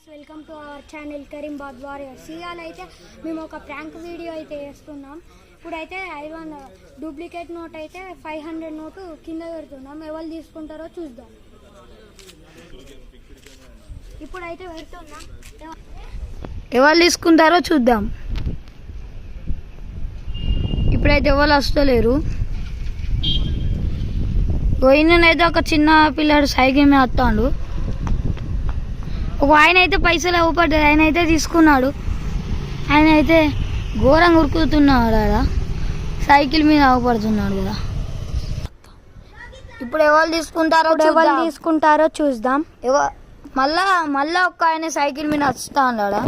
Welcome to our channel Karimabad warriors. ఇవాళ అయితే మేము ఒక ప్రాంక్ వీడియో అయితే వేస్తున్నాం. ఇప్పుడైతే 500 డూప్లికేట్ నోట్ అయితే 500 నోటు కింద పెడుతున్నాం. ఎవరు తీసుకుంటారో చూద్దాం. ఇప్పుడైతే పెడుతున్నాం, ఎవరు తీసుకుంటారో చూద్దాం. ఇప్పుడైతే ఎవరు వస్తలేరు. పోయినైతే ఒక చిన్న పిల్లాడు సైకిల్ మీద వస్తాడు. ఒక ఆయన అయితే పైసలు ఇవ్వబడ్డాడు, ఆయన అయితే తీసుకున్నాడు. ఆయన అయితే ఘోరంగా ఉరుకుతున్నాడు, ఆడ సైకిల్ మీద అవ్వబడుతున్నాడు కదా. ఇప్పుడు ఎవరు తీసుకుంటారో చూద్దాం. మళ్ళా ఒక్క ఆయన సైకిల్ మీద వస్తా అన్నాడా,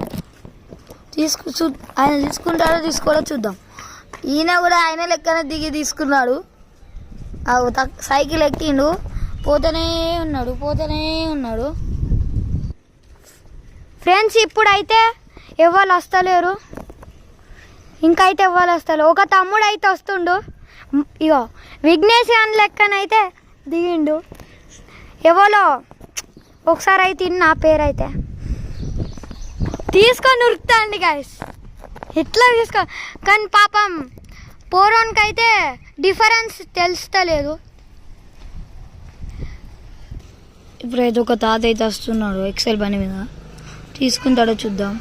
ఆయన తీసుకుంటారో తీసుకోవడం చూద్దాం. ఈయన కూడా ఆయన లెక్కనే దిగి తీసుకున్నాడు. సైకిల్ ఎక్కిండు, పోతూనే ఉన్నాడు. ఫ్రెండ్స్, ఇప్పుడైతే ఎవరు వస్తలేరు, ఇంకైతే ఎవరు వస్తలేరు. ఒక తమ్ముడు అయితే వస్తుండు, ఇగో విఘ్నేష్ అని లెక్కనైతే దిగిండు. ఎవరో ఒకసారి అయితే నా పేరైతే తీసుకొని ఉరుకుతాండి గాయస్, ఎట్లా కానీ పాపం పోరోన్కి అయితే డిఫరెన్స్ తెలుస్తలేదు. ఇప్పుడైతే ఒక తాత అయితే వస్తున్నాడు ఎక్సెల్ బండి మీద, తీసుకుంటాడో చూద్దాం.